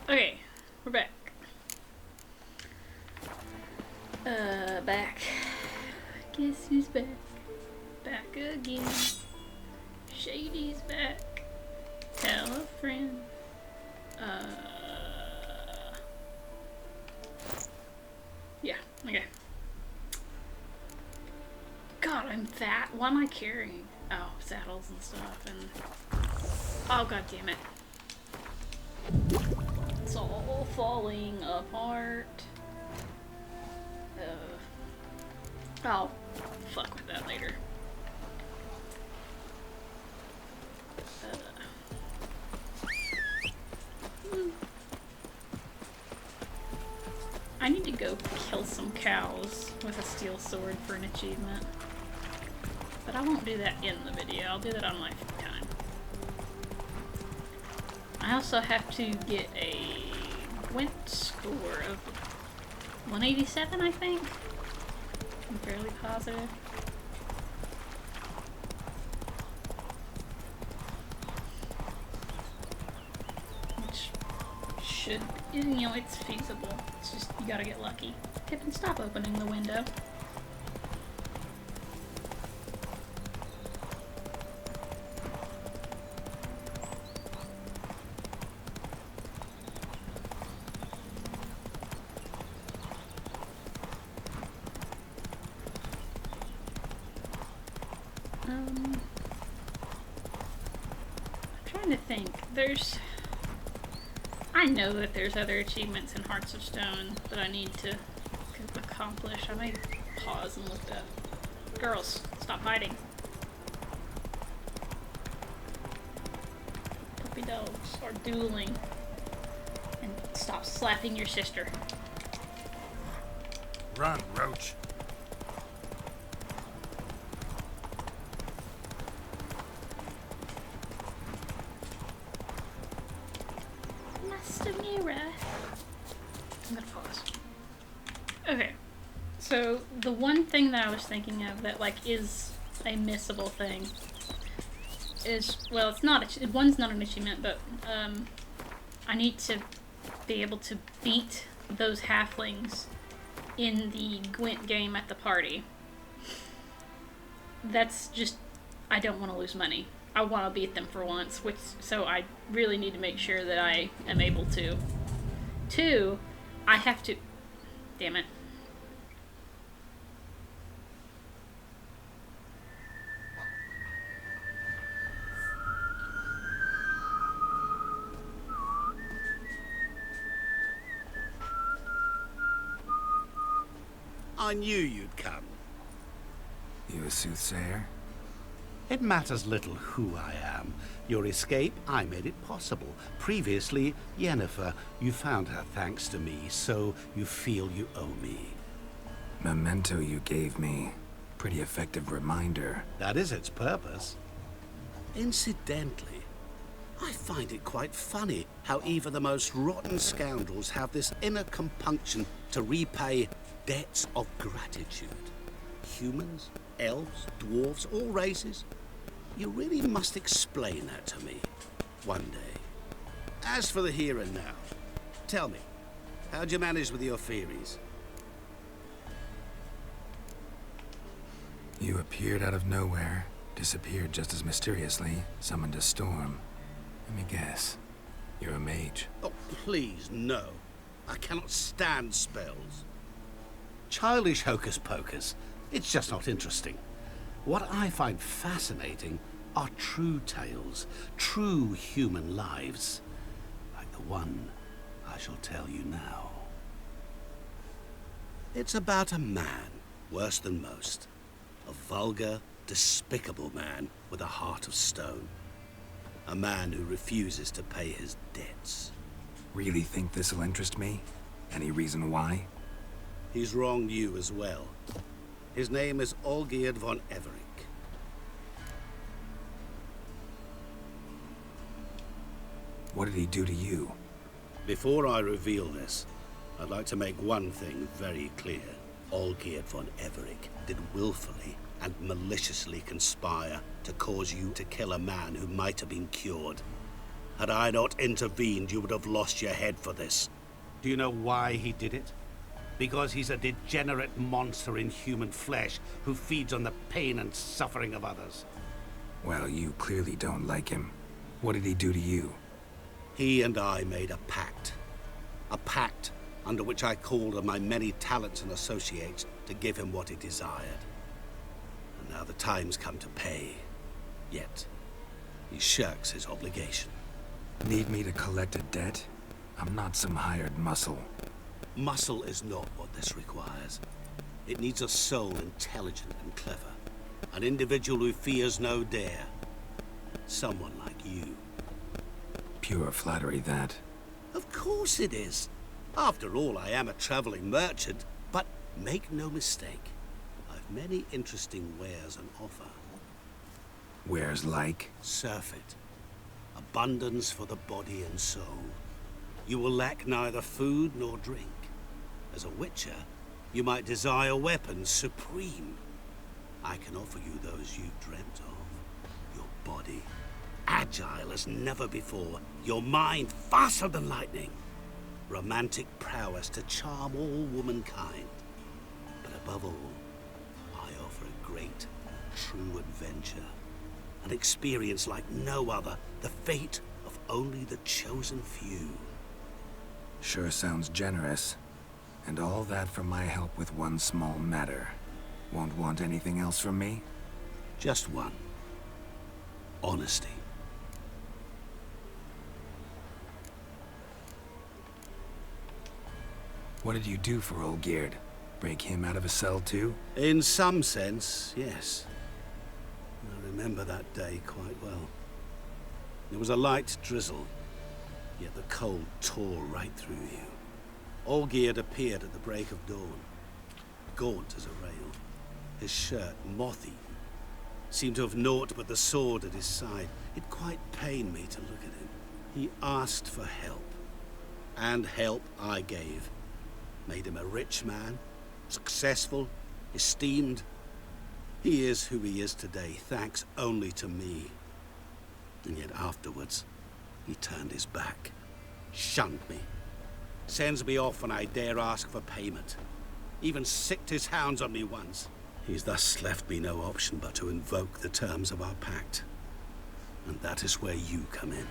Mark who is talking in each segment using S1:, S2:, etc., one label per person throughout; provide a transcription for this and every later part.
S1: Okay, we're back. Back. Guess who's back? Back again. Shady's back. Tell a friend. Yeah, okay. God, I'm fat. What am I carrying? Oh, saddles and stuff and... Oh, god damn it. It's all falling apart. I'll fuck with that later. I need to go kill some cows with a steel sword for an achievement. But I won't do that in the video, I'll do that on my free time. I also have to get a Gwent score of 187, I think? I'm fairly positive. Which should, you know, it's feasible. It's just, you gotta get lucky. Pippin, stop opening the window. I'm trying to think. I know that there's other achievements in Hearts of Stone that I need to accomplish. I might pause and look up. Girls, stop hiding. Puppy dogs are dueling. And stop slapping your sister.
S2: Run, Roach.
S1: I'm gonna pause. Okay, so the one thing that I was thinking of that like is a missable thing is, well, it's not one's not an achievement, but I need to be able to beat those halflings in the Gwent game at the party. That's just, I don't want to lose money. I want to beat them for once, so I really need to make sure that I am able to. 2, I have to... Damn it.
S3: I knew you'd come.
S2: You a soothsayer?
S3: It matters little who I am. Your escape, I made it possible. Previously, Yennefer, you found her thanks to me, so you feel you owe me.
S2: Memento you gave me. Pretty effective reminder.
S3: That is its purpose. Incidentally, I find it quite funny how even the most rotten scoundrels have this inner compunction to repay debts of gratitude. Humans, elves, dwarves, all races. You really must explain that to me one day. As for the here and now, tell me, how'd you manage with your theories?
S2: You appeared out of nowhere, disappeared just as mysteriously, summoned a storm. Let me guess, you're a mage.
S3: Oh, please, no. I cannot stand spells. Childish hocus pocus. It's just not interesting. What I find fascinating are true tales, true human lives, like the one I shall tell you now. It's about a man, worse than most. A vulgar, despicable man with a heart of stone. A man who refuses to pay his debts.
S2: Really think this'll interest me? Any reason why?
S3: He's wronged you as well. His name is Olgierd von Everec.
S2: What did he do to you?
S3: Before I reveal this, I'd like to make one thing very clear. Olgierd von Everec did willfully and maliciously conspire to cause you to kill a man who might have been cured. Had I not intervened, you would have lost your head for this. Do you know why he did it? Because he's a degenerate monster in human flesh who feeds on the pain and suffering of others.
S2: Well, you clearly don't like him. What did he do to you?
S3: He and I made a pact. A pact under which I called on my many talents and associates to give him what he desired. And now the time's come to pay. Yet, he shirks his obligation.
S2: Need me to collect a debt? I'm not some hired muscle.
S3: Muscle is not what this requires. It needs a soul intelligent and clever. An individual who fears no dare. Someone like you.
S2: Pure flattery, that.
S3: Of course it is. After all, I am a traveling merchant. But make no mistake, I've many interesting wares on offer.
S2: Wares like?
S3: Surfeit. Abundance for the body and soul. You will lack neither food nor drink. As a witcher, you might desire weapons supreme. I can offer you those you dreamt of. Your body, agile as never before. Your mind, faster than lightning. Romantic prowess to charm all womankind. But above all, I offer a great, true adventure. An experience like no other. The fate of only the chosen few.
S2: Sure sounds generous. And all that for my help with one small matter. Won't want anything else from me?
S3: Just one. Honesty.
S2: What did you do for Olgierd? Break him out of a cell too?
S3: In some sense, yes. I remember that day quite well. There was a light drizzle, yet the cold tore right through you. Olgierd appeared at the break of dawn, gaunt as a rail, his shirt moth-eaten, seemed to have naught but the sword at his side. It quite pained me to look at him. He asked for help, and help I gave. Made him a rich man, successful, esteemed. He is who he is today, thanks only to me. And yet afterwards, he turned his back, shunned me, sends me off when I dare ask for payment. Even sicked his hounds on me once. He's thus left me no option but to invoke the terms of our pact. And that is where you come in.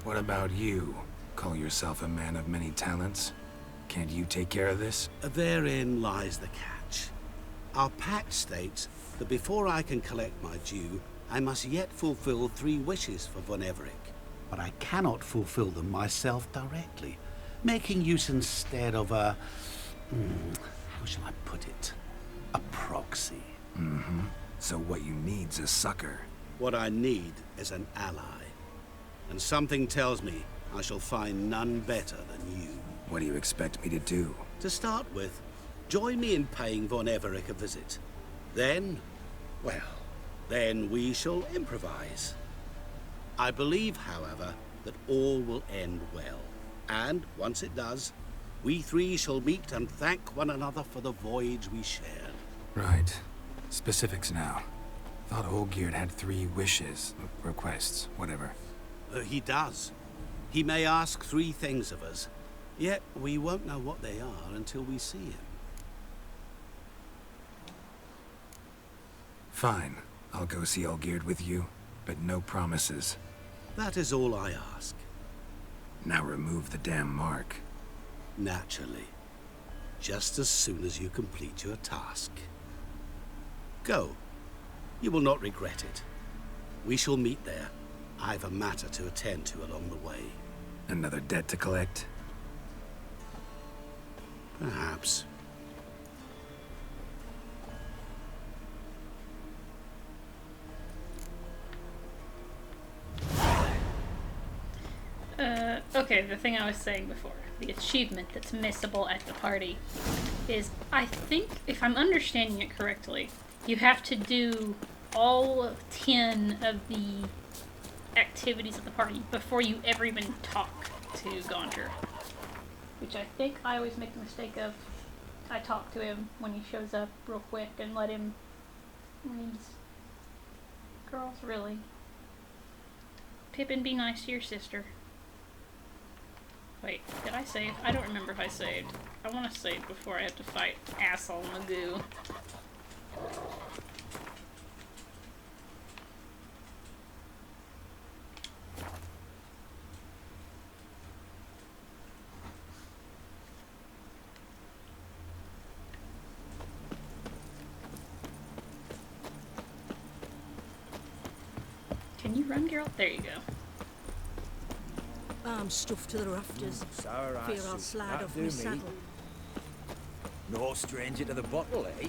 S2: What about you? Call yourself a man of many talents? Can't you take care of this?
S3: Therein lies the catch. Our pact states that before I can collect my due, I must yet fulfill 3 wishes for Von Everec. But I cannot fulfill them myself directly, making use instead of a... how shall I put it? A proxy.
S2: Mm-hmm. So what you need's a sucker.
S3: What I need is an ally. And something tells me I shall find none better than you.
S2: What do you expect me to do?
S3: To start with, join me in paying Von Everec a visit. Then, well, then we shall improvise. I believe, however, that all will end well. And once it does, we 3 shall meet and thank one another for the voyage we shared.
S2: Right. Specifics now. Thought Olgierd had 3 wishes, requests, whatever.
S3: He does. He may ask 3 things of us, yet we won't know what they are until we see him.
S2: Fine. I'll go see Olgierd with you, but no promises.
S3: That is all I ask.
S2: Now remove the damn mark.
S3: Naturally. Just as soon as you complete your task. Go. You will not regret it. We shall meet there. I've a matter to attend to along the way.
S2: Another debt to collect?
S3: Perhaps.
S1: Okay, the thing I was saying before, the achievement that's missable at the party, is, I think, if I'm understanding it correctly, you have to do all 10 of the activities of the party before you ever even talk to Gondor. Which I think I always make the mistake of. I talk to him when he shows up real quick and let him when he's Girls, really. Pippin, be nice to your sister. Wait, did I save? I don't remember if I saved. I want to save before I have to fight asshole Magoo. Can you run, Geralt? There you go.
S4: I'm stuffed to the rafters.
S5: Sour
S4: Fear
S5: ass
S4: I'll
S5: soup.
S4: slide
S5: That'd
S4: off
S5: do
S4: my
S5: me.
S4: saddle.
S5: No stranger to the bottle, eh?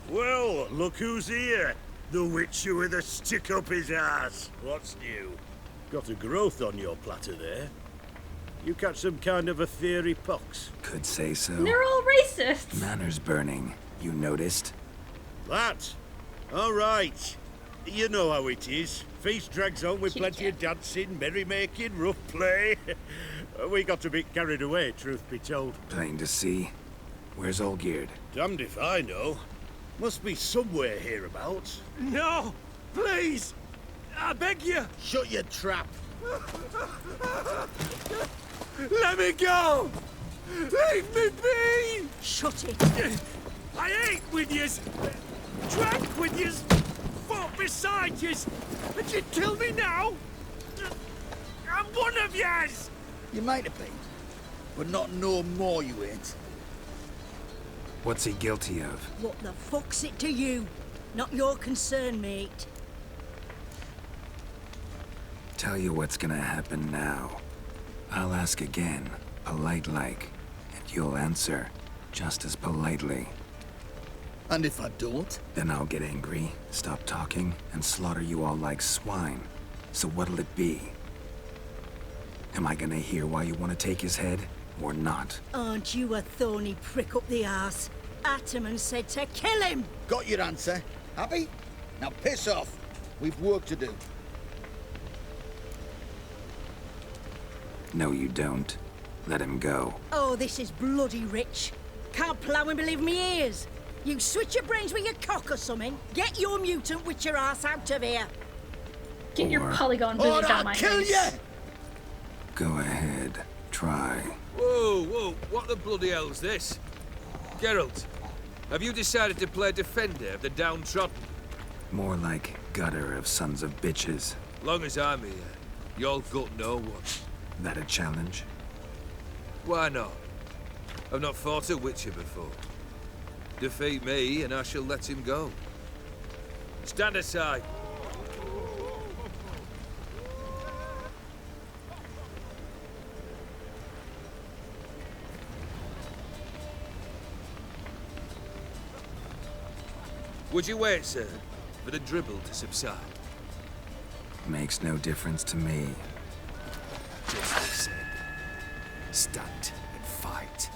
S6: Well, look who's here. The Witcher with a stick up his ass. What's new? Got a growth on your platter there. You catch some kind of a theory pox?
S2: Could say so.
S1: They're all racist!
S2: Manners burning. You noticed?
S6: That? All right. You know how it is. Feast drags on with
S1: Kitty
S6: plenty of
S1: cat.
S6: dancing, merrymaking, rough play. We got a bit carried away, truth be told.
S2: Plain to see. Where's Olgierd?
S6: Damned if I know. Must be somewhere hereabouts.
S5: No! Please! I beg you!
S6: Shut your trap.
S5: Let me go! Leave me be!
S4: Shut it!
S5: I ate with yous! Drank with yous! Fought beside yous! And you kill me now? I'm one of yous!
S7: You might have been, but not no more you ain't.
S2: What's he guilty of?
S4: What the fuck's it to you? Not your concern, mate.
S2: Tell you what's gonna happen now. I'll ask again, polite-like, and you'll answer just as politely.
S7: And if I don't?
S2: Then I'll get angry, stop talking, and slaughter you all like swine. So what'll it be? Am I gonna hear why you want to take his head, or not?
S4: Aren't you a thorny prick up the arse? Ataman said to kill him!
S7: Got your answer. Happy? Now piss off. We've work to do.
S2: No, you don't. Let him go.
S4: Oh, this is bloody rich. Can't plough and believe me ears. You switch your brains with your cock or something. Get your mutant witcher ass out of here.
S1: Get your
S2: Or-
S1: polygon
S7: Or
S1: booties out
S7: I'll
S1: my
S7: kill
S1: face.
S7: you!
S2: Go ahead. Try.
S8: Whoa, whoa, what the bloody hell's this? Geralt, have you decided to play defender of the downtrodden?
S2: More like gutter of sons of bitches.
S8: Long as I'm here, you'll gut no one.
S2: That a challenge?
S8: Why not? I've not fought a Witcher before. Defeat me and I shall let him go. Stand aside. Would you wait, sir, for the dribble to subside?
S2: Makes no difference to me.
S5: Just the same. Stand and fight.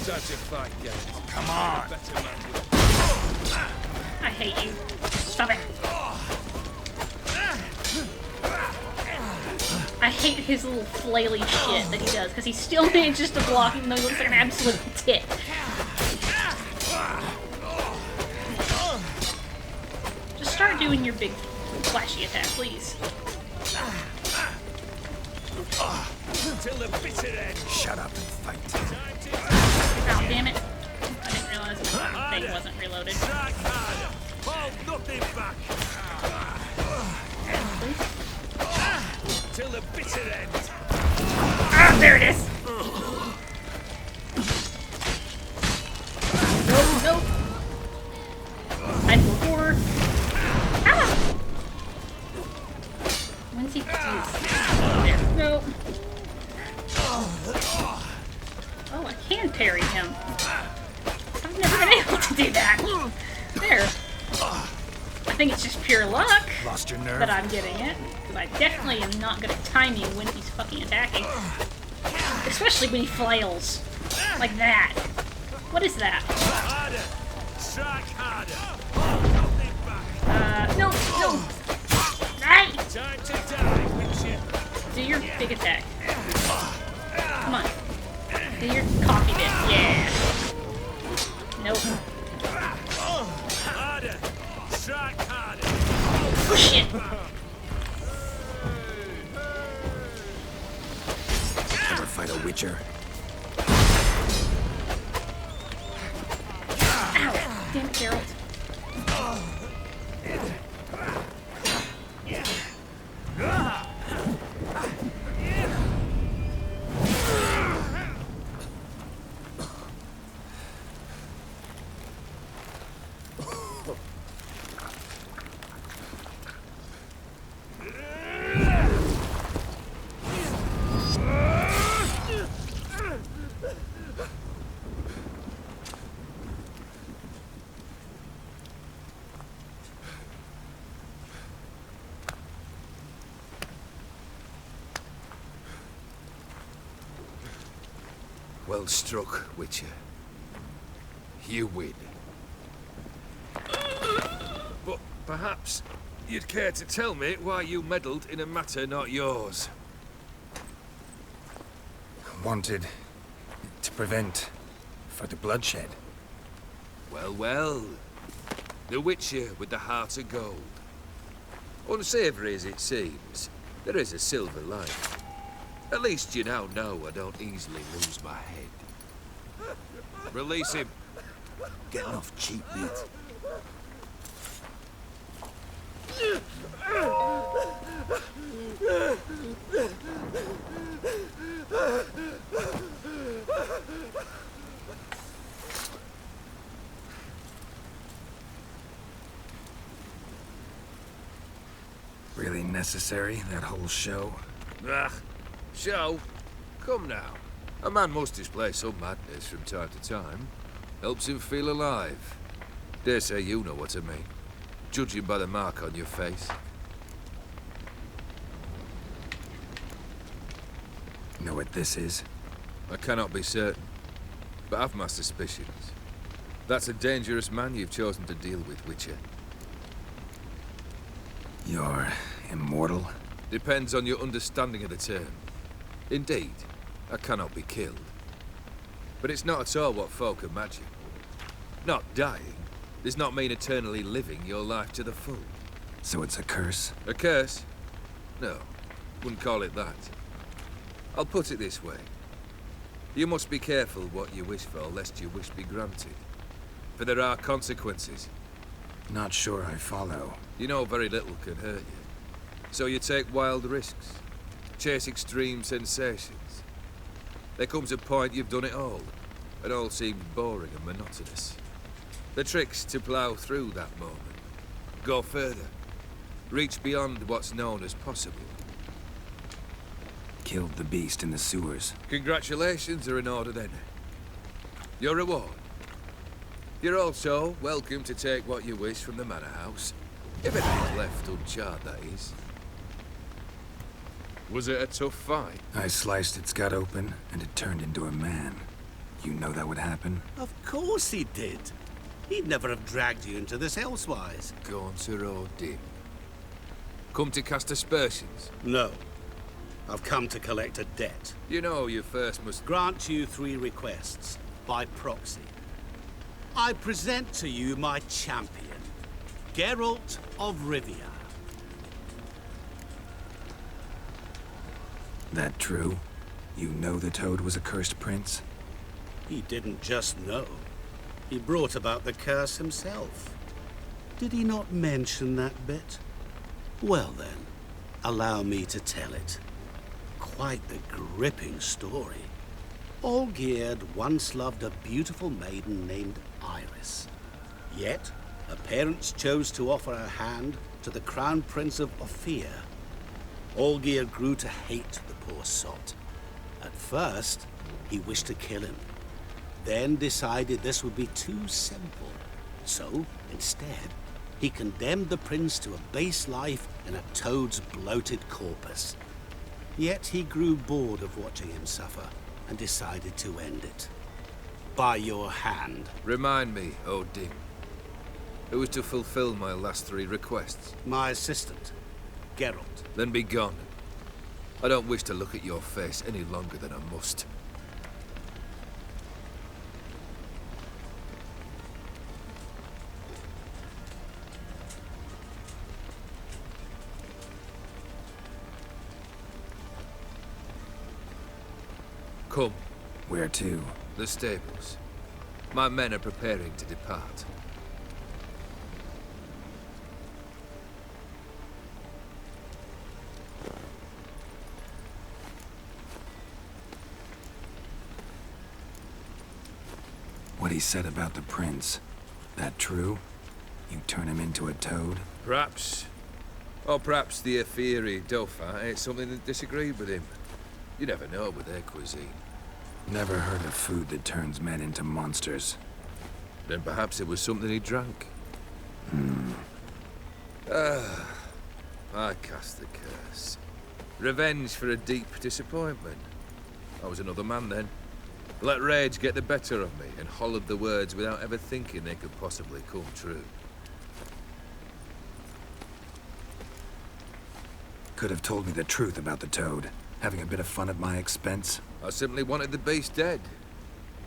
S8: Time to fight, Geralt.
S5: Come on!
S8: Better man.
S1: I hate you. Stop it. I hate his little flaily shit that he does, because he still manages to block even though he looks like an absolute tit. Just start doing your big flashy attack, please.
S5: Till the bitter end!
S2: Shut up and fight.
S1: Oh, damn it. I didn't realize the thing wasn't reloaded.
S5: Strike harder! Hold nothing back! Till the bitter end!
S1: Ah, there it is! Nope, nope. Hide before. Ah! When's he there? Nope. Oh, I can parry him. I've never been able to do that. There. I think it's just pure luck
S2: Lost your nerve?
S1: that I'm getting it. Because I definitely am not good at timing when he's fucking attacking. Especially when he flails. Like that. What is that?
S5: Harder! Strike harder! Hold nothing back!
S1: No, no. Right.
S5: Time to die, Witcher.
S1: Do your big attack. Come on. Do your cocky bit. Yeah. Nope.
S5: Harder. Strike harder.
S1: Oh shit.
S2: Ever fight a Witcher?
S1: Ow. Damn it, Geralt.
S8: Well struck, Witcher. You win. But perhaps you'd care to tell me why you meddled in a matter not yours.
S2: Wanted to prevent further bloodshed.
S8: Well, well. The Witcher with the heart of gold. Unsavoury as it seems, there is a silver lining. At least you now know I don't easily lose my head. Release him.
S7: Getting off cheap, mate.
S2: Really necessary, that whole show?
S8: Ah, show? Come now. A man must display some madness from time to time. Helps him feel alive. Dare say you know what I mean. Judging by the mark on your face.
S2: Know what this is?
S8: I cannot be certain, but I've my suspicions. That's a dangerous man you've chosen to deal with, Witcher.
S2: You're immortal?
S8: Depends on your understanding of the term. Indeed, I cannot be killed. But it's not at all what folk imagine. Not dying does not mean eternally living your life to the full.
S2: So it's a curse?
S8: A curse? No, wouldn't call it that. I'll put it this way. You must be careful what you wish for, lest your wish be granted. For there are consequences.
S2: Not sure I follow.
S8: You know very little can hurt you. So you take wild risks. Chase extreme sensations. There comes a point you've done it all. It all seems boring and monotonous. The trick's to plough through that moment. Go further. Reach beyond what's known as possible.
S2: Killed the beast in the sewers.
S8: Congratulations are in order then. Your reward. You're also welcome to take what you wish from the manor house. If it ain't left uncharred, that is. Was it a tough fight?
S2: I sliced its gut open, and it turned into a man. You know that would happen?
S3: Of course he did. He'd never have dragged you into this elsewise.
S8: Go on, Sir Odin. Come to cast aspersions.
S3: No. I've come to collect a debt.
S8: You know you first must...
S3: Grant you 3 requests, by proxy. I present to you my champion, Geralt of Rivia.
S2: That true? You know the Toad was a cursed prince?
S3: He didn't just know. He brought about the curse himself. Did he not mention that bit? Well then, allow me to tell it. Quite the gripping story. Olgierd once loved a beautiful maiden named Iris. Yet, her parents chose to offer her hand to the Crown Prince of Ophir. Olgierd grew to hate the poor sot. At first, he wished to kill him. Then decided this would be too simple. So, instead, he condemned the prince to a base life in a toad's bloated corpus. Yet he grew bored of watching him suffer and decided to end it. By your hand.
S8: Remind me, Odin. Who was to fulfill my last 3 requests?
S3: My assistant, Geralt.
S8: Then be gone. I don't wish to look at your face any longer than I must. Come.
S2: Where to?
S8: The stables. My men are preparing to depart.
S2: What he said about the prince, that true? You turn him into a toad?
S8: Perhaps. Or perhaps the Aetheri Dauphin ate something that disagreed with him. You never know with their cuisine.
S2: Never heard of food that turns men into monsters.
S8: Then perhaps it was something he drank. I cast the curse. Revenge for a deep disappointment. I was another man then. Let rage get the better of me and hollered the words without ever thinking they could possibly come true.
S2: Could have told me the truth about the toad, having a bit of fun at my expense.
S8: I simply wanted the beast dead.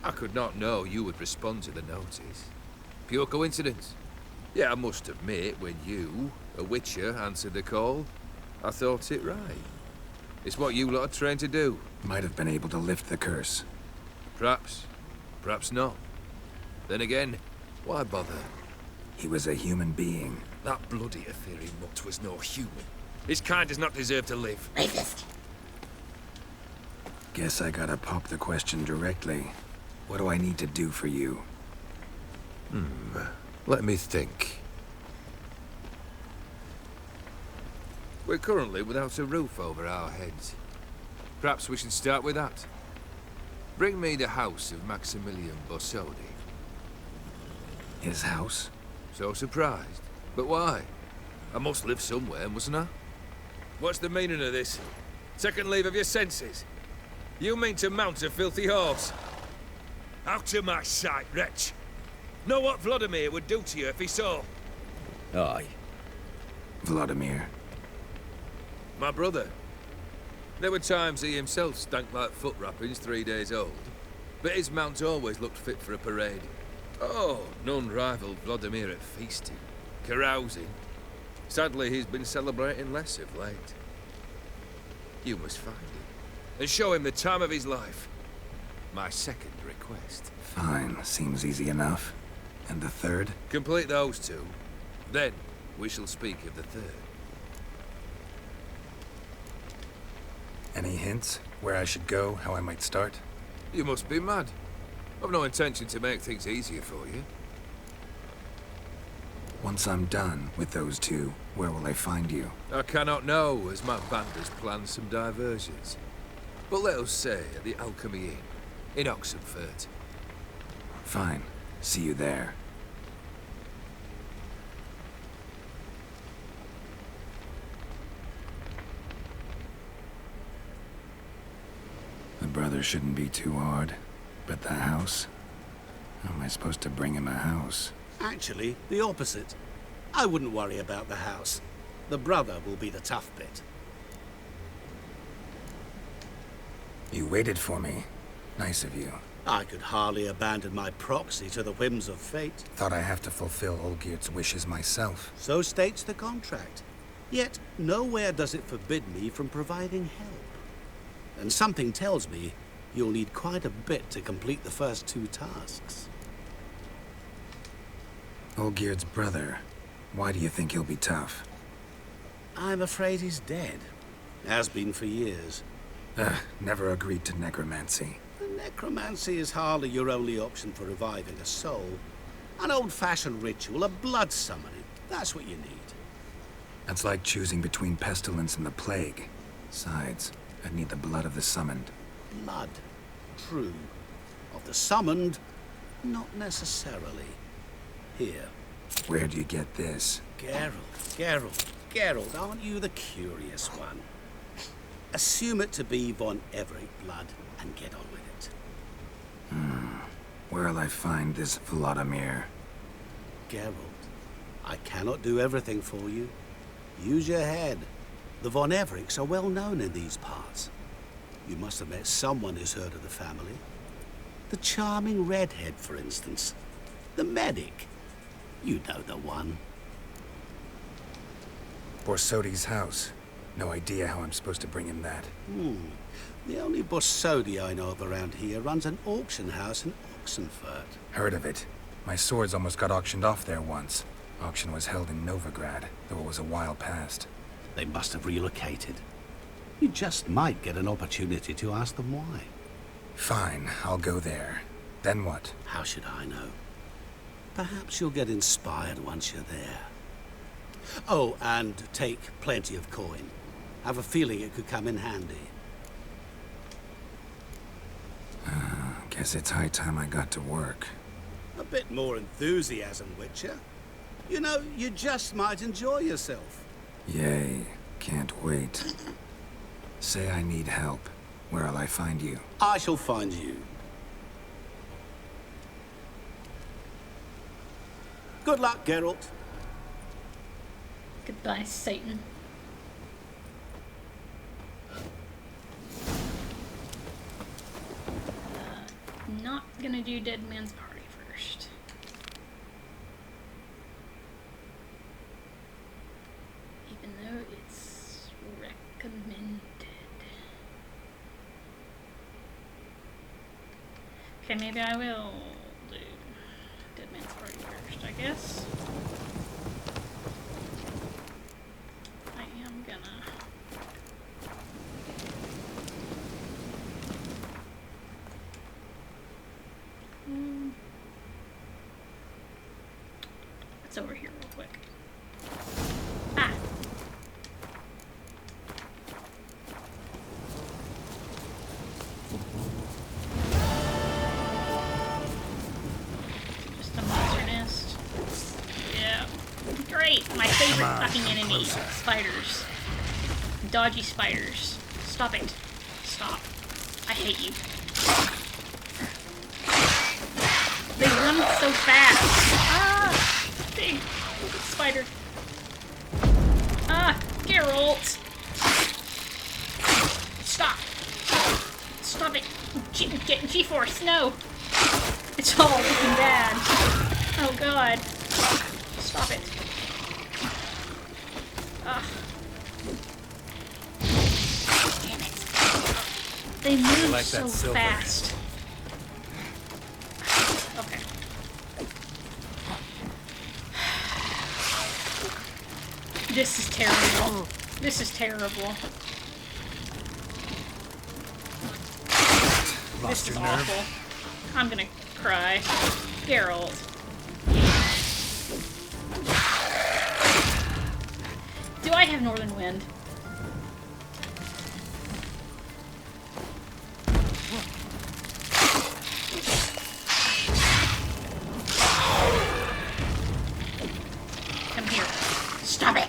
S8: I could not know you would respond to the notice. Pure coincidence. Yeah, I must admit, when you, a witcher, answered the call, I thought it right. It's what you lot are trained to do.
S2: Might have been able to lift the curse.
S8: Perhaps. Perhaps not. Then again, why bother?
S2: He was a human being.
S8: That bloody Aetheri mutt was no human. His kind does not deserve to live.
S2: Guess I gotta pop the question directly. What do I need to do for you?
S8: Let me think. We're currently without a roof over our heads. Perhaps we should start with that. Bring me the house of Maximilian Borsodi.
S2: His house?
S8: So surprised. But why? I must live somewhere, mustn't I? What's the meaning of this? Second leave of your senses? You mean to mount a filthy horse? Out of my sight, wretch! Know what Vladimir would do to you if he saw?
S7: Aye.
S2: Vladimir.
S8: My brother. There were times he himself stank like foot wrappings 3 days old, but his mount always looked fit for a parade. Oh, none rivaled Vladimir at feasting, carousing. Sadly, he's been celebrating less of late. You must find him, and show him the time of his life. My second request.
S2: Fine, seems easy enough. And the third?
S8: Complete those two. Then, we shall speak of the third.
S2: Any hints? Where I should go, how I might start?
S8: You must be mad. I've no intention to make things easier for you.
S2: Once I'm done with those two, where will I find you?
S8: I cannot know, as my band has planned some diversions. But let us say at the Alchemy Inn, in Oxenfurt.
S2: Fine. See you there. The brother shouldn't be too hard. But the house? How am I supposed to bring him a house?
S3: Actually, the opposite. I wouldn't worry about the house. The brother will be the tough bit.
S2: You waited for me. Nice of you.
S3: I could hardly abandon my proxy to the whims of fate.
S2: Thought I have to fulfill Olgierd's wishes myself.
S3: So states the contract. Yet, nowhere does it forbid me from providing help. And something tells me you'll need quite a bit to complete the first two tasks.
S2: Olgierd's brother. Why do you think he'll be tough?
S3: I'm afraid he's dead. Has been for years.
S2: Never agreed to necromancy.
S3: Necromancy is hardly your only option for reviving a soul. An old-fashioned ritual, a blood summoning. That's what you need.
S2: That's like choosing between pestilence and the plague. Besides, I'd need the blood of the summoned.
S3: Blood. True. Of the summoned, not necessarily. Here.
S2: Where do you get this?
S3: Geralt, aren't you the curious one? Assume it to be Von Everett blood and get on with it.
S2: Where'll I find this Vladimir?
S3: Geralt, I cannot do everything for you. Use your head. The Von Evericks are well known in these parts. You must have met someone who's heard of the family. The charming redhead, for instance. The medic. You know the one.
S2: Borsodi's house. No idea how I'm supposed to bring him that.
S3: The only Borsodi I know of around here runs an auction house in Oxenfurt.
S2: Heard of it. My swords almost got auctioned off there once. Auction was held in Novigrad, though it was a while past.
S3: They must have relocated. You just might get an opportunity to ask them why.
S2: Fine, I'll go there. Then what?
S3: How should I know? Perhaps you'll get inspired once you're there. Oh, and take plenty of coin. Have a feeling it could come in handy.
S2: Guess it's high time I got to work.
S3: A bit more enthusiasm, Witcher. You know, you just might enjoy yourself.
S2: Yay, can't wait. Say I need help. Where'll I find you?
S3: I shall find you. Good luck, Geralt.
S1: Goodbye, Satan. Not gonna do Dead Man's Party first. Even though it's recommended. Okay, maybe I will do Dead Man's Party first, I guess. I am gonna. It's over here real quick. Ah! Just a monster nest. Yeah. Great! My favorite fucking enemy. Spiders. Dodgy spiders. Stop it. Stop. I hate you. They run so fast. Ah! Big spider. Ah! Geralt! Stop! Stop it! Get G-Force, no! It's all looking bad. Oh god. Stop it. Ah. Damn it. They move
S2: like
S1: so
S2: that silver.
S1: fast. Okay. This is terrible. This is terrible. This is awful. I'm gonna cry. Geralt. Do I have Northern Wind? Come here. Stop it!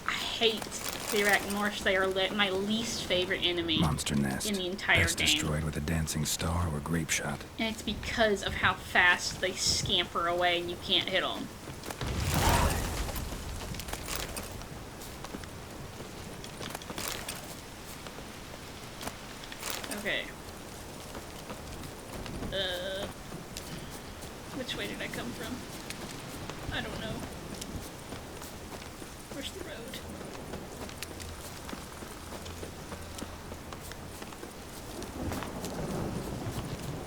S1: I hate the Arachnorsh. They are my least favorite enemy
S2: Monster nest.
S1: in the entire
S2: Best
S1: game.
S2: destroyed with a dancing star or grape shot.
S1: And it's because of how fast they scamper away and you can't hit them. Okay. Which way did I come from? I don't know. Where's the road?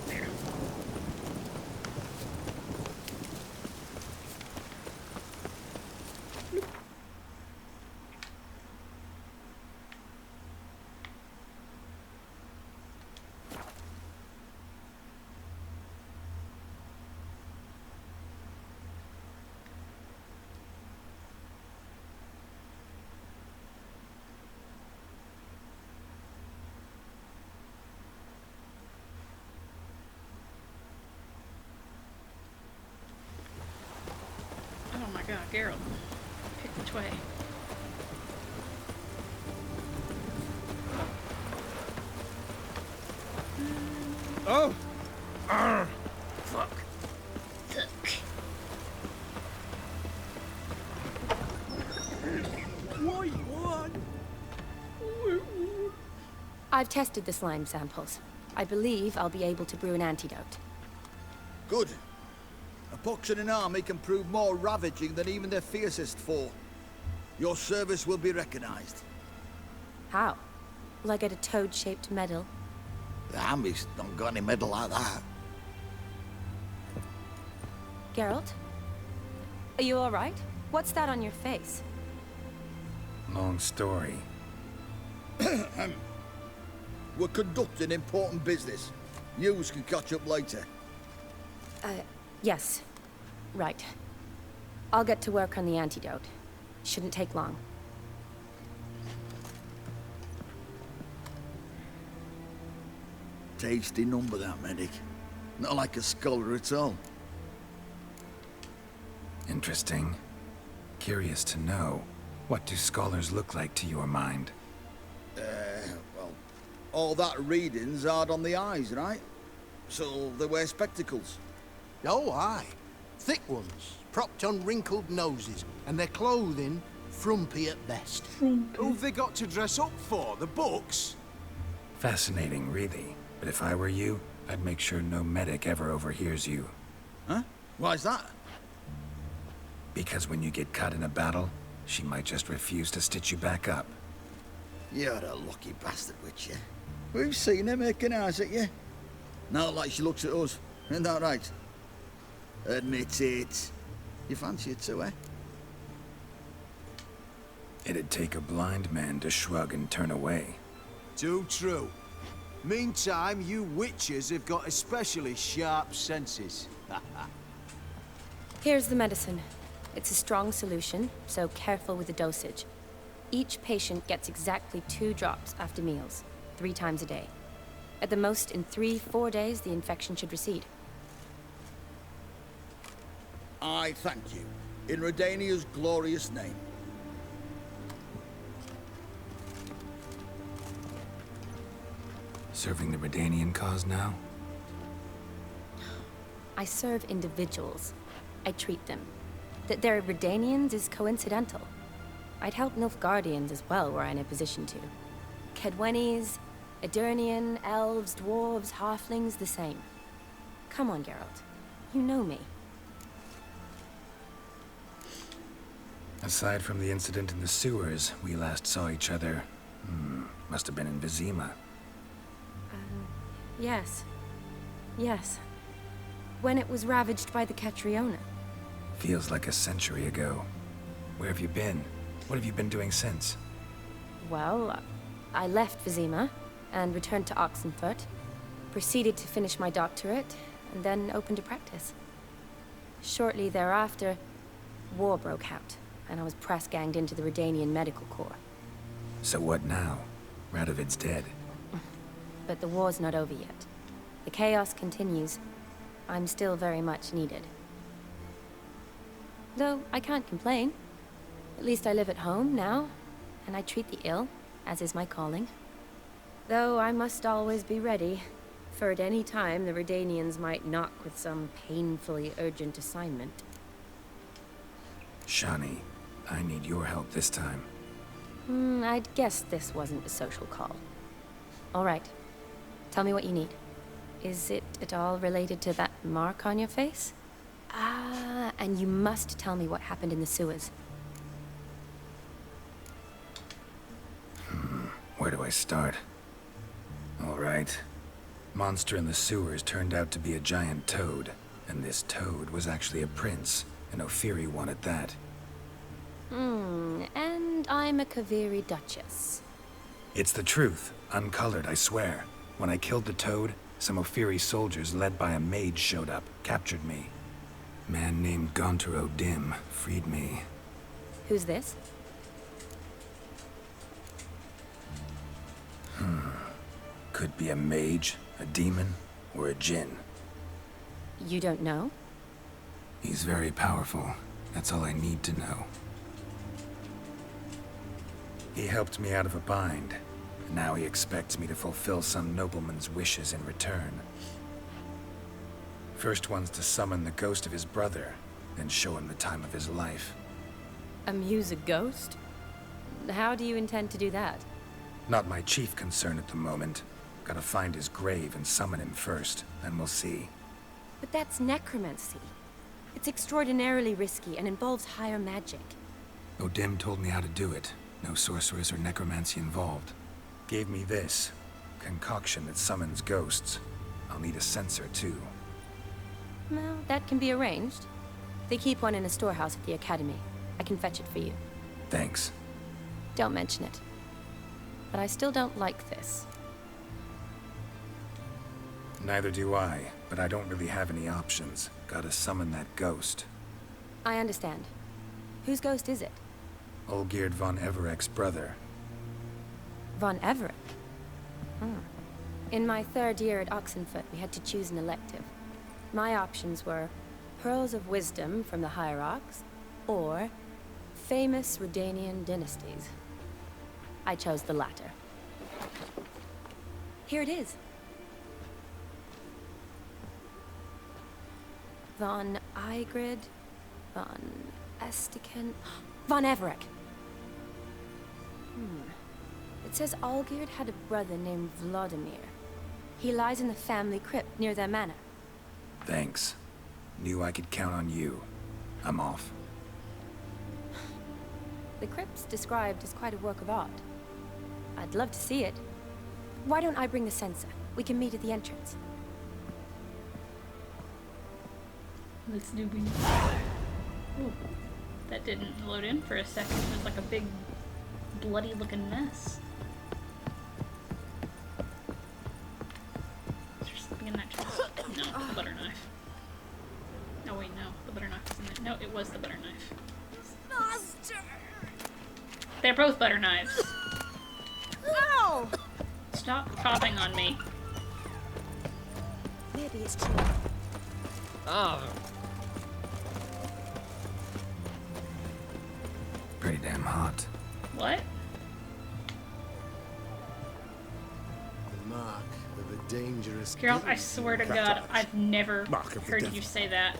S1: There. Oh my god, Geralt. Pick which way.
S8: Oh!
S1: Fuck.
S5: White one.
S9: I've tested the slime samples. I believe I'll be able to brew an antidote.
S7: Good. A pox in an army can prove more ravaging than even their fiercest foe. Your service will be recognized.
S9: How? Will I get a toad-shaped medal?
S7: The army's not got any medal like that.
S9: Geralt? Are you all right? What's that on your face?
S2: Long story.
S7: We're conducting important business. Yous can catch up later.
S9: Yes. Right. I'll get to work on the antidote. Shouldn't take long.
S7: Tasty number, that medic. Not like a scholar at all.
S2: Interesting. Curious to know, what do scholars look like to your mind?
S7: Well, all that reading's hard on the eyes, right? So they wear spectacles.
S10: Oh, aye. Thick ones, propped on wrinkled noses, and their clothing frumpy at best.
S5: Who've they got to dress up for? The books?
S2: Fascinating, really. But if I were you, I'd make sure no medic ever overhears you.
S7: Huh? Why's that?
S2: Because when you get caught in a battle, she might just refuse to stitch you back up.
S7: You're a lucky bastard, Witcher. We've seen her making eyes at you. Not like she looks at us. Isn't that right? Admit it. You fancy it too, eh?
S2: It'd take a blind man to shrug and turn away.
S5: Too true. Meantime, you witches have got especially sharp senses.
S9: Here's the medicine. It's a strong solution, so careful with the dosage. Each patient gets exactly 2 drops after meals, 3 times a day. At the most, in 3-4 days, the infection should recede.
S7: I thank you. In Redania's glorious name.
S2: Serving the Redanian cause now?
S9: I serve individuals. I treat them. That they're Redanians is coincidental. I'd help Nilfgaardians as well were I in a position to. Kedwenis, Edirnian, elves, dwarves, halflings, the same. Come on, Geralt. You know me.
S2: Aside from the incident in the sewers, we last saw each other... must have been in Vizima.
S9: Yes. Yes. When it was ravaged by the Catriona.
S2: Feels like a century ago. Where have you been? What have you been doing since?
S9: Well, I left Vizima and returned to Oxenfurt, proceeded to finish my doctorate, and then opened a practice. Shortly thereafter, war broke out, and I was press-ganged into the Redanian Medical Corps.
S2: So what now? Radovid's dead.
S9: But the war's not over yet. The chaos continues. I'm still very much needed. Though I can't complain. At least I live at home now, and I treat the ill, as is my calling. Though I must always be ready, for at any time the Redanians might knock with some painfully urgent assignment.
S2: Shani, I need your help this time.
S9: I'd guess this wasn't a social call. All right. Tell me what you need. Is it at all related to that mark on your face? Ah, and you must tell me what happened in the sewers.
S2: Where do I start? All right. Monster in the sewers turned out to be a giant toad, and this toad was actually a prince, an Ophiri one at that.
S9: And I'm a Kaviri Duchess.
S2: It's the truth, uncolored, I swear. When I killed the toad, some Ophiri soldiers led by a mage showed up, captured me. Man named Gaunter O'Dim freed me.
S9: Who's this?
S2: Could be a mage, a demon, or a djinn.
S9: You don't know?
S2: He's very powerful. That's all I need to know. He helped me out of a bind. And now he expects me to fulfill some nobleman's wishes in return. First one's to summon the ghost of his brother, then show him the time of his life.
S9: Amuse a ghost? How do you intend to do that?
S2: Not my chief concern at the moment. Gotta find his grave and summon him first, then we'll see.
S9: But that's necromancy. It's extraordinarily risky and involves higher magic.
S2: O'Dim told me how to do it. No sorcerers or necromancy involved. Gave me this. Concoction that summons ghosts. I'll need a censer, too.
S9: Well, that can be arranged. They keep one in a storehouse at the Academy. I can fetch it for you.
S2: Thanks.
S9: Don't mention it. But I still don't like this.
S2: Neither do I, but I don't really have any options. Gotta summon that ghost.
S9: I understand. Whose ghost is it?
S2: Olgierd von Everek's brother.
S9: Von Everek? In my 3rd year at Oxenfoot, we had to choose an elective. My options were Pearls of Wisdom from the Hierarchs, or famous Redanian dynasties. I chose the latter. Here it is. Von Igrid, von Estiken, von Everek. It says Olgierd had a brother named Vladimir. He lies in the family crypt near their manor.
S2: Thanks. Knew I could count on you. I'm off.
S9: The crypt's described as quite a work of art. I'd love to see it. Why don't I bring the censer? We can meet at the entrance.
S1: Let's do it. Ooh, that didn't load in for a second. It was like a big, bloody looking mess. Is there something in that chest? No, the butter knife. No, wait, no. The butter knife was in there. No, it was the butter knife.
S4: Master!
S1: They're both butter knives.
S4: Oh!
S1: Stop coughing on me.
S4: Maybe it's true.
S5: Oh.
S2: Pretty damn hot.
S1: What?
S10: The mark of a dangerous...
S1: Geralt, I swear to God, I've never
S6: Mark of the
S1: heard
S6: devil.
S1: you say that.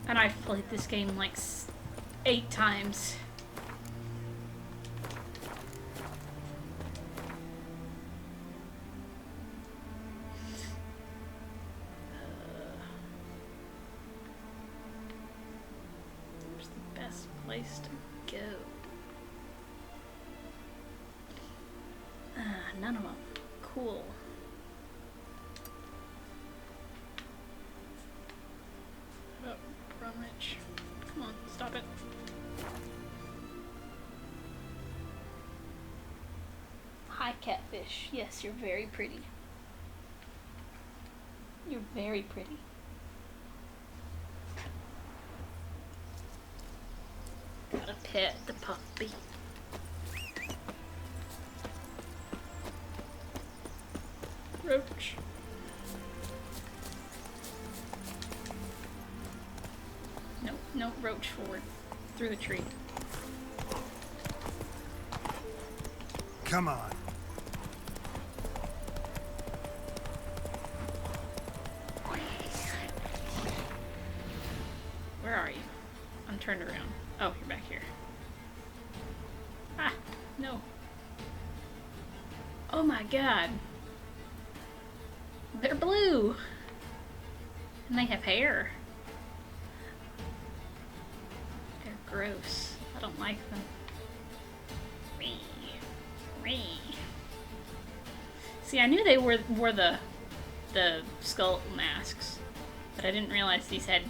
S1: And I've played this game like 8 times. Where's the best place to go? None of them. Cool. Oh, Brunwich. Come on, stop it. Hi, Catfish. Yes, you're very pretty. You're very pretty. Gotta pet the puppy. Roach. No, no, roach forward. Through the tree.
S2: Come on.
S1: Where are you? I'm turned around. Oh, you're back here. Ah, no. Oh my god. They're blue. And they have hair. They're gross. I don't like them. Wee. Wee. See, I knew they wore the skull masks, but I didn't realize these had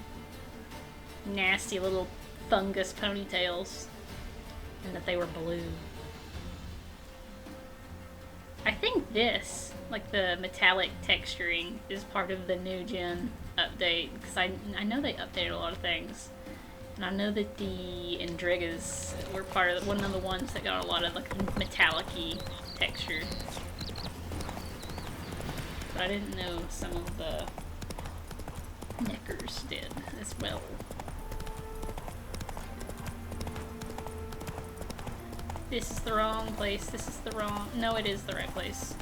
S1: nasty little fungus ponytails and that they were blue. I think this, like the metallic texturing, is part of the new gen update, because I know they updated a lot of things, and I know that the Endrigas were part of one of the ones that got a lot of like metallic-y texture. But I didn't know some of the Neckers did as well. This is the wrong place. This is the wrong... No, it is the right place.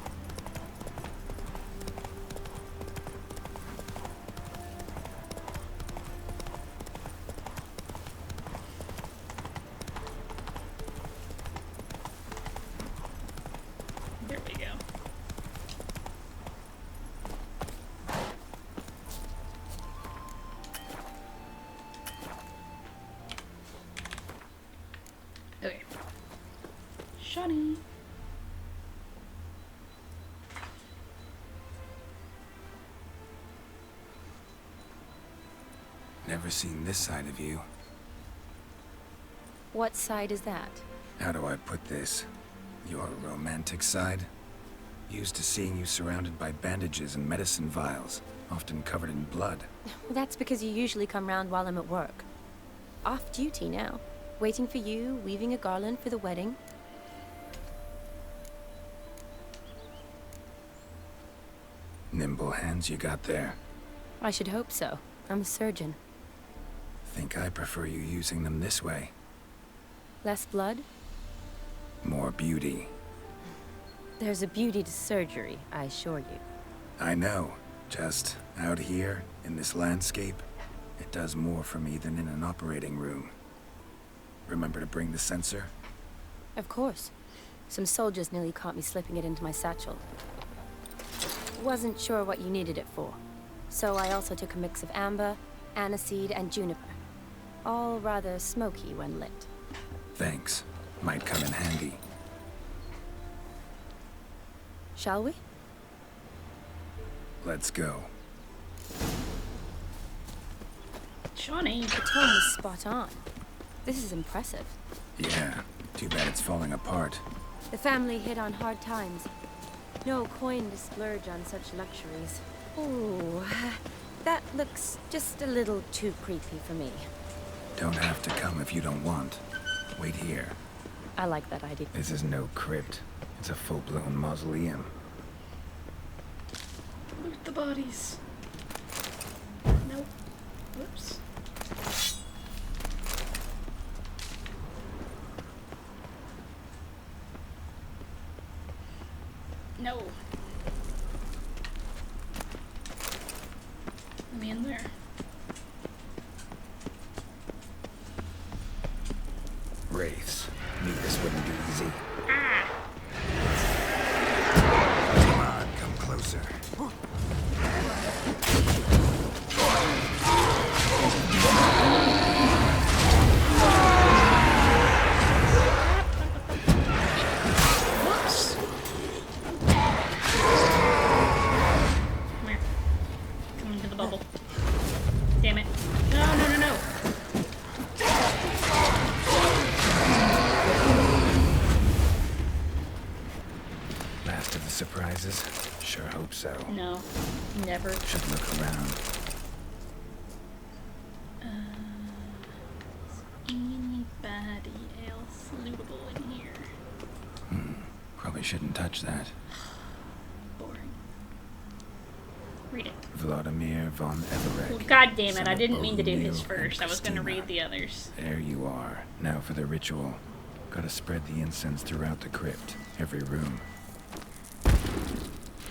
S1: Johnny.
S2: Never seen this side of you.
S9: What side is that?
S2: How do I put this? Your romantic side? Used to seeing you surrounded by bandages and medicine vials, often covered in blood.
S9: Well, that's because you usually come round while I'm at work. Off duty now. Waiting for you, weaving a garland for the wedding.
S2: Nimble hands you got there.
S9: I should hope so. I'm a surgeon.
S2: Think I prefer you using them this way.
S9: Less blood?
S2: More beauty.
S9: There's a beauty to surgery, I assure you.
S2: I know. Just out here, in this landscape, it does more for me than in an operating room. Remember to bring the sensor?
S9: Of course. Some soldiers nearly caught me slipping it into my satchel. Wasn't sure what you needed it for. So I also took a mix of amber, aniseed, and juniper. All rather smoky when lit.
S2: Thanks. Might come in handy.
S9: Shall we?
S2: Let's go.
S1: Johnny.
S9: The tone was spot on. This is impressive.
S2: Yeah, too bad it's falling apart.
S9: The family hit on hard times. No coin to splurge on such luxuries. Ooh, that looks just a little too creepy for me.
S2: Don't have to come if you don't want. Wait here.
S9: I like that idea.
S2: This is no crypt. It's a full-blown mausoleum.
S1: Loot the bodies. Nope. Whoops. No. Let me in there.
S2: Wraiths. Knew this wouldn't be easy.
S1: Ah!
S2: Come on, come closer.
S1: Whoops! Come here. Come into the bubble. Damn it. No, no, no, no!
S2: Last of the surprises? Sure hope so.
S1: No. Never.
S2: Should look around.
S1: Is anybody else lootable in here?
S2: Probably shouldn't touch that.
S1: Boring. Read it.
S2: Vladimir von Everett.
S1: Well, God damn it,
S2: son
S1: I
S2: of
S1: didn't mean to do
S2: O'Neill
S1: his
S2: and
S1: first. I was gonna
S2: Christina.
S1: read the others.
S2: There you are. Now for the ritual. Gotta spread the incense throughout the crypt. Every room.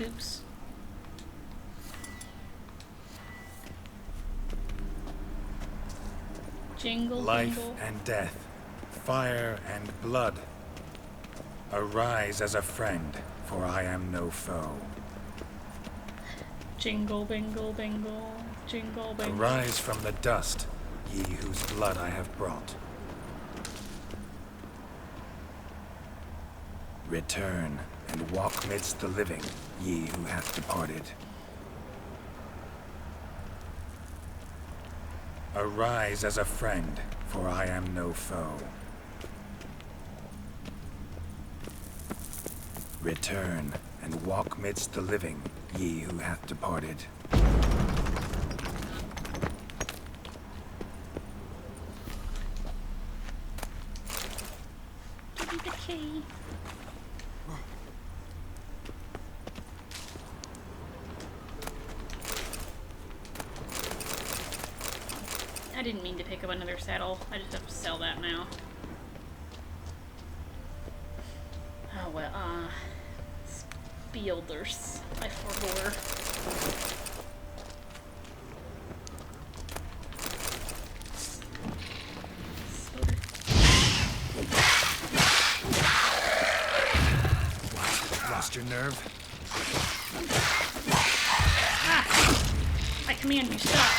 S1: Oops. Jingle,
S2: Life
S1: jingle.
S2: and death, fire and blood. Arise as a friend, for I am no foe.
S1: Jingle, bingle, bingle. Jingle, bingle.
S2: Arise from the dust, ye whose blood I have brought. Return and walk midst the living, ye who hath departed. Arise as a friend, for I am no foe. Return and walk midst the living, ye who hath departed.
S1: Give me the key. I didn't mean to pick up another saddle. I just have to sell that now. Oh well, Spielders. I forbore.
S2: Lost your nerve?
S1: Ah! I command you, stop.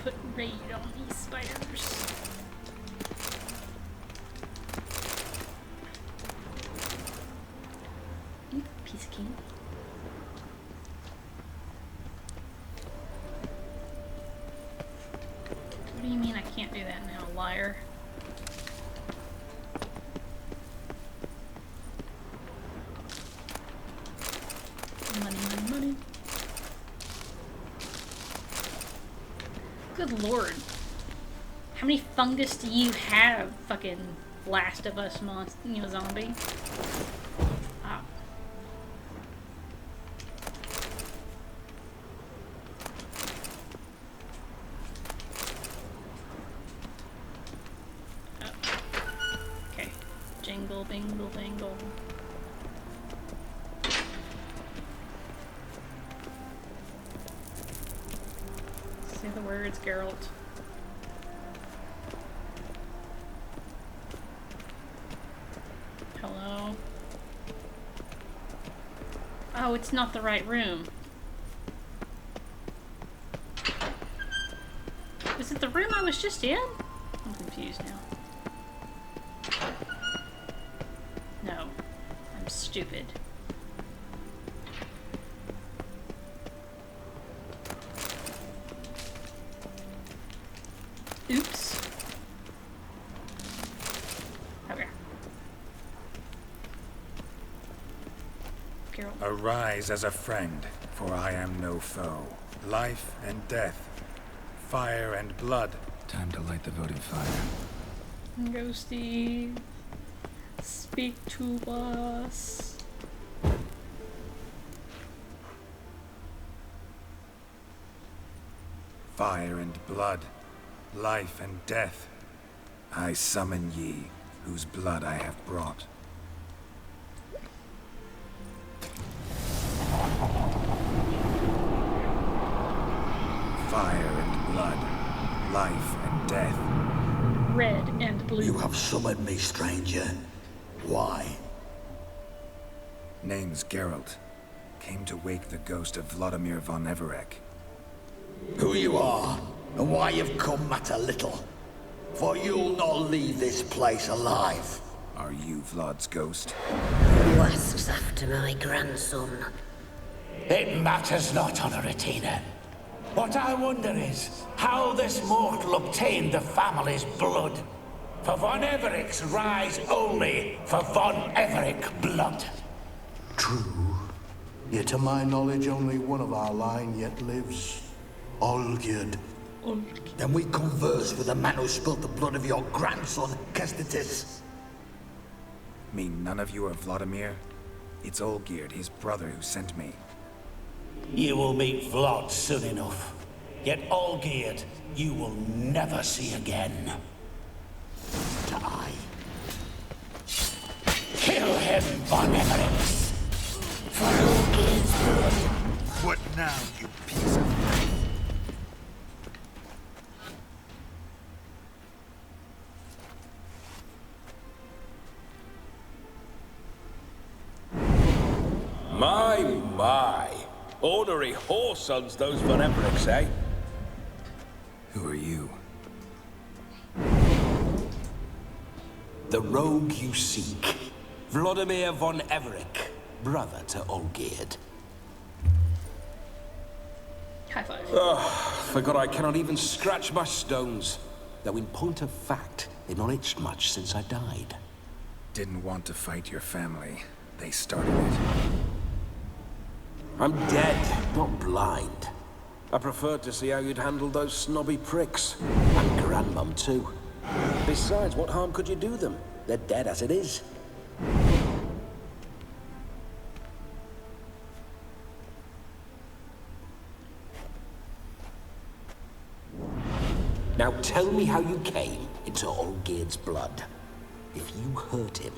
S1: put raid on these spiders. Ooh, piece of candy. What do you mean I can't do that now, liar? Money, money, money. Good lord. How many fungus do you have, fucking Last of Us monster, zombie? Wow. Oh. Okay. Jingle, bingle, bangle. Say the words, Geralt. Hello? Oh, it's not the right room. Is it the room I was just in? I'm confused now. No. I'm stupid. Oops. Okay. Geralt.
S2: Arise as a friend, for I am no foe. Life and death, fire and blood. Time to light the votive fire.
S1: Ghosty, speak to us.
S2: Fire and blood, life and death. I summon ye, whose blood I have brought. Fire and blood, life and death.
S1: Red and blue.
S7: You have summoned me, stranger. Why?
S2: Name's Geralt. Came to wake the ghost of Vladimir von Everec.
S7: Who you are, and why you've come matter little. For you'll not leave this place alive.
S2: Are you Vlad's ghost?
S11: Who asks after my grandson?
S12: It matters not, Honoratina. What I wonder is how this mortal obtained the family's blood. For von Everec's rise only for von Everec blood.
S10: True. Yet to my knowledge, only one of our line yet lives. Olgierd.
S7: Then we converse with the man who spilled the blood of your grandson, Kestitis.
S2: Mean none of you are Vladimir? It's Olgierd, his brother, who sent me.
S12: You will meet Vlad soon enough. Yet Olgierd, you will never see again.
S7: Die.
S12: Kill him, von Everec.
S11: For Olgierd's blood.
S2: What now, you piece of...
S13: My. Ornery whoresons those von Everecs, eh?
S2: Who are you?
S12: The rogue you seek. Vladimir von Everec, brother to Olgierd.
S1: High five.
S12: Forgot I cannot even scratch my stones. Though in point of fact, they've not itched much since I died.
S2: Didn't want to fight your family. They started it.
S12: I'm dead, not blind. I preferred to see how you'd handle those snobby pricks. And Grandmum, too. Besides, what harm could you do them? They're dead as it is. Now tell me how you came into Olgierd's blood. If you hurt him,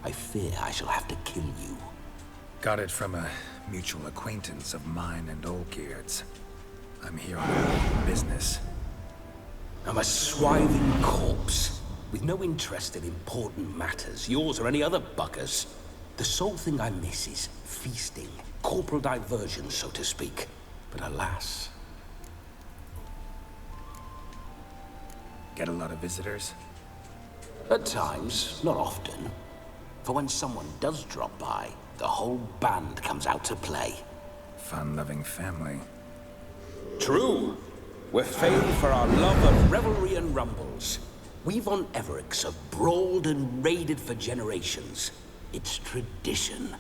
S12: I fear I shall have to kill you.
S2: Got it from a mutual acquaintance of mine and Olgierd's. I'm here on business.
S12: I'm a swiving corpse, with no interest in important matters, yours or any other buggers. The sole thing I miss is feasting, corporal diversion, so to speak. But alas...
S2: Get a lot of visitors?
S12: At times, not often. For when someone does drop by, the whole band comes out to play.
S2: Fun-loving family.
S13: True. We're famed for our love of revelry and rumbles.
S12: We Von Evericks have brawled and raided for generations. It's tradition.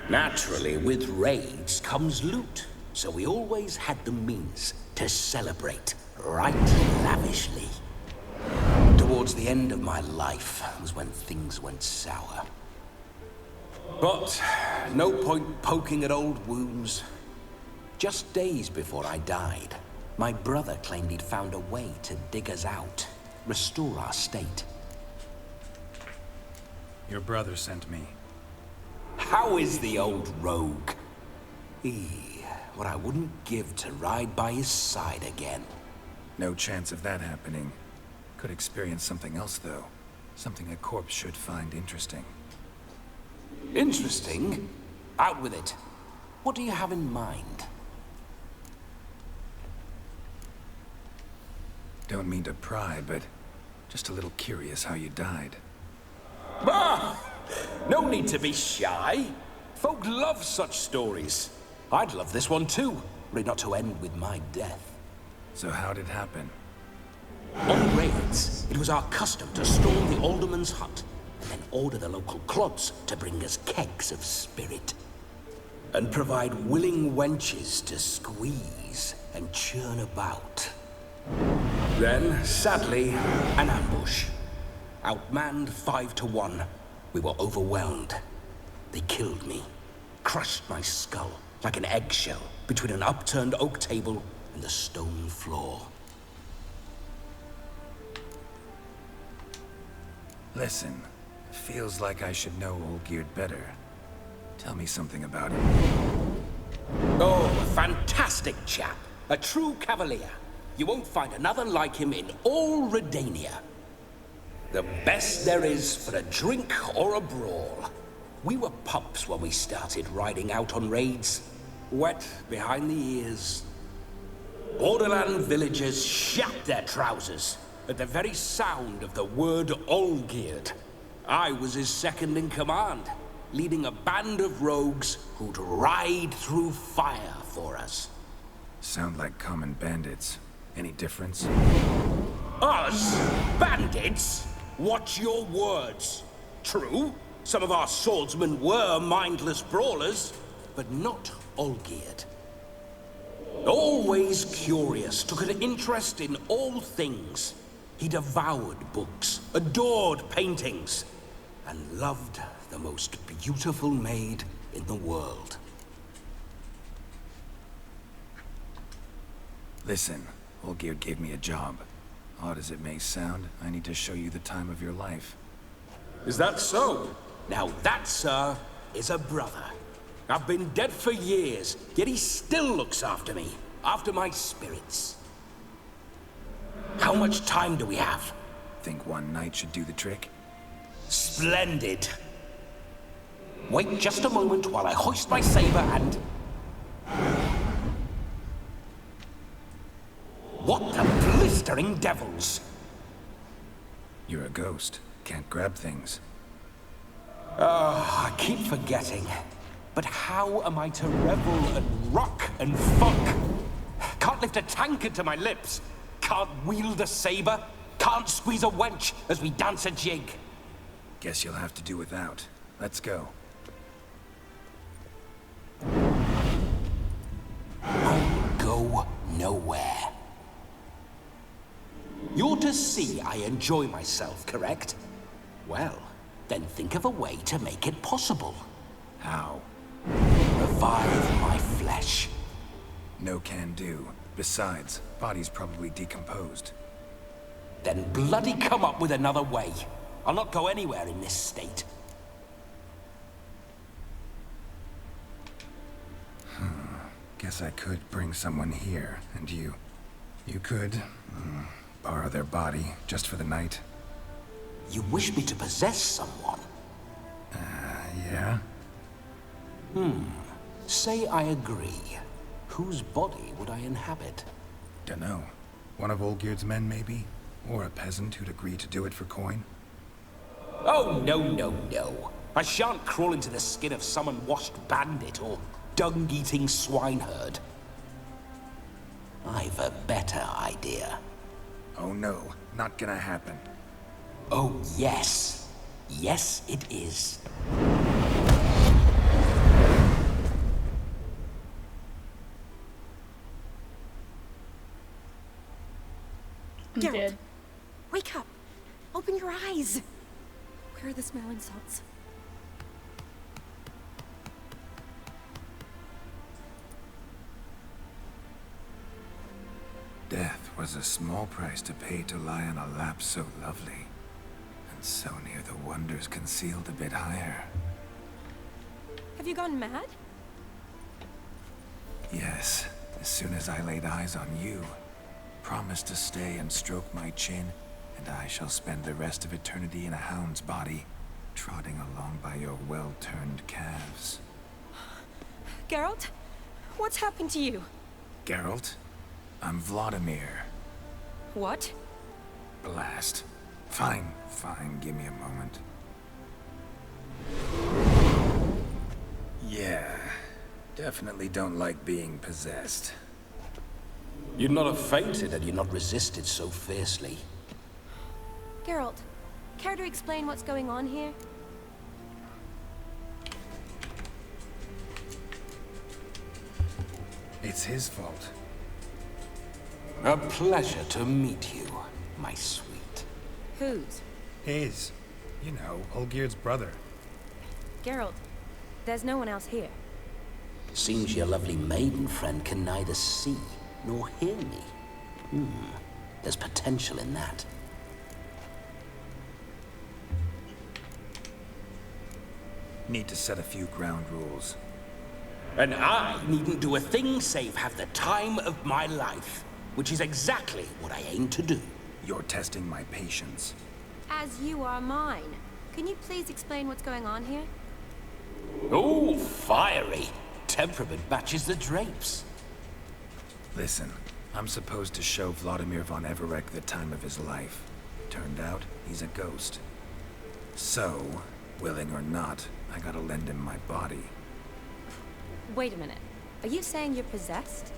S12: Naturally, with raids comes loot, so we always had the means to celebrate right lavishly. Towards the end of my life was when things went sour. But no point poking at old wounds. Just days before I died, my brother claimed he'd found a way to dig us out, restore our state.
S2: Your brother sent me.
S12: How is the old rogue? What I wouldn't give to ride by his side again.
S2: No chance of that happening. Could experience something else, though. Something a corpse should find interesting.
S12: Interesting? Out with it. What do you have in mind?
S2: Don't mean to pry, but just a little curious how you died.
S13: Ah! No need to be shy. Folk love such stories.
S12: I'd love this one too, were it not to end with my death.
S2: So how'd it happen?
S12: On raids, it was our custom to storm the alderman's hut, and then order the local clods to bring us kegs of spirit. And provide willing wenches to squeeze and churn about. Then, sadly, an ambush. Outmanned 5 to 1, we were overwhelmed. They killed me, crushed my skull like an eggshell between an upturned oak table and the stone floor.
S2: Listen, feels like I should know Olgierd better. Tell me something about him.
S12: Oh, a fantastic chap. A true cavalier. You won't find another like him in all Redania. The best there is for a drink or a brawl. We were pups when we started riding out on raids. Wet behind the ears. Borderland villagers shat their trousers at the very sound of the word Olgierd. I was his second in command, leading a band of rogues who'd ride through fire for us.
S2: Sound like common bandits. Any difference?
S12: Us? Bandits? Watch your words. True, some of our swordsmen were mindless brawlers, but not Olgierd. Always curious, took an interest in all things. He devoured books, adored paintings, and loved the most beautiful maid in the world.
S2: Listen, Olgierd gave me a job. Odd as it may sound, I need to show you the time of your life.
S12: Is that so? Now that, sir, is a brother. I've been dead for years, yet he still looks after me, after my spirits. How much time do we have?
S2: Think one night should do the trick?
S12: Splendid. Wait just a moment while I hoist my saber and... What the blistering devils?
S2: You're a ghost. Can't grab things.
S12: I keep forgetting. But how am I to revel and rock and fuck? Can't lift a tankard to my lips. Can't wield a saber. Can't squeeze a wench as we dance a jig.
S2: Guess you'll have to do without. Let's go.
S12: I'll go nowhere. You're to see I enjoy myself, correct? Well, then think of a way to make it possible.
S2: How?
S12: Revive my flesh.
S2: No can do. Besides, body's probably decomposed.
S12: Then bloody come up with another way. I'll not go anywhere in this state.
S2: Guess I could bring someone here, and you could borrow their body just for the night.
S12: You wish me to possess someone?
S2: Yeah?
S12: Say I agree. Whose body would I inhabit?
S2: Dunno. One of Olgierd's men, maybe? Or a peasant who'd agree to do it for coin?
S13: Oh, no. I shan't crawl into the skin of some unwashed bandit or dung-eating swineherd. I've a better idea.
S2: Oh no, not gonna happen.
S13: Oh, yes. Yes, it is.
S1: I'm
S9: Geralt,
S1: dead.
S9: wake up! Open your eyes! Where are the smelling salts?
S2: Death was a small price to pay to lie on a lap so lovely, and so near the wonders concealed a bit higher.
S9: Have you gone mad?
S2: Yes, as soon as I laid eyes on you, promised to stay and stroke my chin, and I shall spend the rest of eternity in a hound's body, trotting along by your well-turned calves.
S9: Geralt, what's happened to you?
S2: Geralt, I'm Vladimir.
S9: What?
S2: Blast. Fine, give me a moment. Yeah, definitely don't like being possessed.
S13: You'd not have fainted had you not resisted so fiercely.
S9: Geralt, care to explain what's going on here?
S2: It's his fault.
S13: A pleasure to meet you, my sweet.
S9: Whose?
S2: His. You know, Olgerd's brother.
S9: Geralt, there's no one else here.
S3: Seems your lovely maiden friend can neither see nor hear me. There's potential in that.
S2: Need to set a few ground rules.
S13: And I needn't do a thing save have the time of my life, which is exactly what I aim to do.
S2: You're testing my patience.
S9: As you are mine. Can you please explain what's going on here?
S13: Oh, fiery. Temperament matches the drapes.
S2: Listen, I'm supposed to show Vladimir von Everec the time of his life. Turned out, he's a ghost. So, willing or not, I gotta lend him my body.
S9: Wait a minute. Are you saying you're possessed?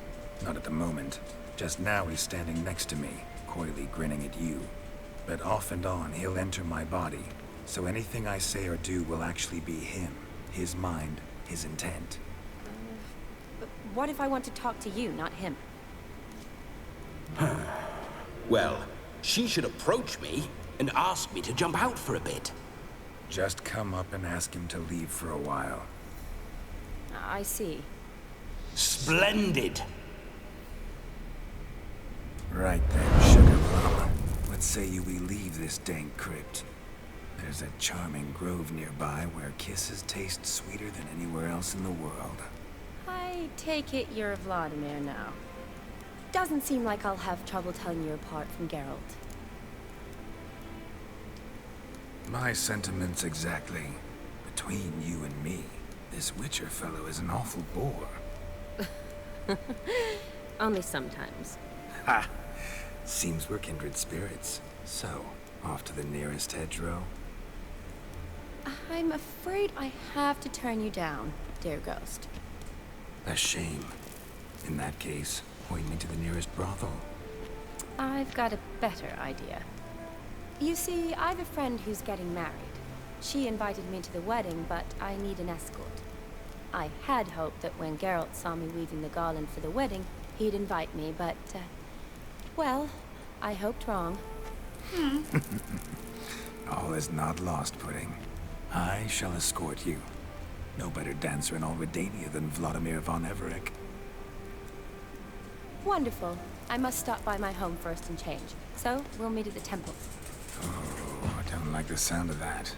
S2: Not at the moment. Just now he's standing next to me, coyly grinning at you. But off and on, he'll enter my body. So anything I say or do will actually be him. His mind, his intent.
S9: But what if I want to talk to you, not him?
S13: Well, she should approach me and ask me to jump out for a bit.
S2: Just come up and ask him to leave for a while.
S9: I see.
S13: Splendid.
S2: Right then, Sugar Plum. What say you we leave this dank crypt? There's a charming grove nearby where kisses taste sweeter than anywhere else in the world.
S9: I take it you're Vladimir now. Doesn't seem like I'll have trouble telling you apart from Geralt.
S2: My sentiments exactly. Between you and me, this Witcher fellow is an awful bore.
S9: Only sometimes.
S2: Ha! Seems we're kindred spirits. So, off to the nearest hedgerow?
S9: I'm afraid I have to turn you down, dear ghost.
S2: A shame. In that case, point me to the nearest brothel.
S9: I've got a better idea. You see, I've a friend who's getting married. She invited me to the wedding, but I need an escort. I had hoped that when Geralt saw me weaving the garland for the wedding, he'd invite me, but, well, I hoped wrong.
S2: All is not lost, Pudding. I shall escort you. No better dancer in all Redania than Vladimir von Everec.
S9: Wonderful. I must stop by my home first and change. So, we'll meet at the temple.
S2: Oh, I don't like the sound of that.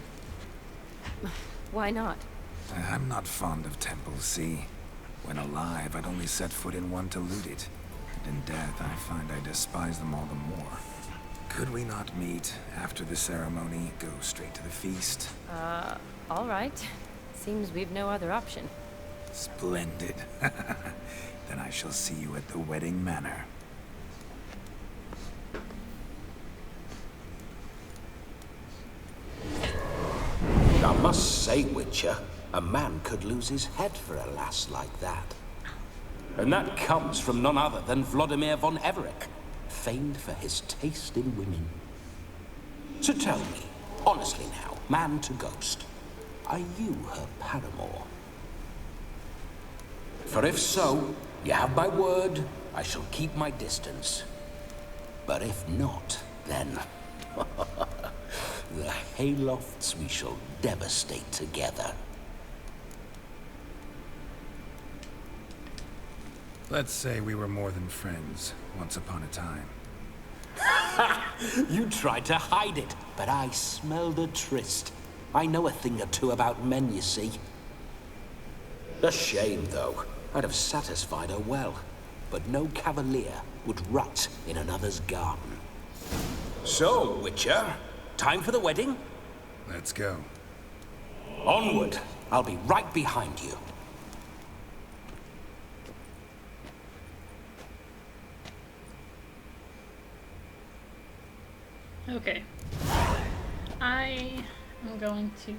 S9: Why not?
S2: I'm not fond of temples, see? When alive, I'd only set foot in one to loot it. And in death, I find I despise them all the more. Could we not meet after the ceremony, go straight to the feast?
S9: All right. Seems we've no other option.
S2: Splendid. Then I shall see you at the wedding manor.
S13: say, Witcher, a man could lose his head for a lass like that. And that comes from none other than Vladimir von Everec, famed for his taste in women. So tell me, honestly now, man to ghost, are you her paramour? For if so, you have my word, I shall keep my distance. But if not, then the Haylofts we shall devastate together.
S2: Let's say we were more than friends once upon a time.
S13: You tried to hide it, but I smelled a tryst. I know a thing or two about men, you see. A shame, though. I'd have satisfied her well, but no cavalier would rot in another's garden. So, Witcher, time for the wedding?
S2: Let's go.
S13: Onward. I'll be right behind you.
S1: Okay. I am going to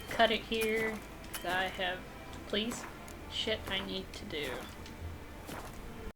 S1: cut it here, because I have, please, shit I need to do.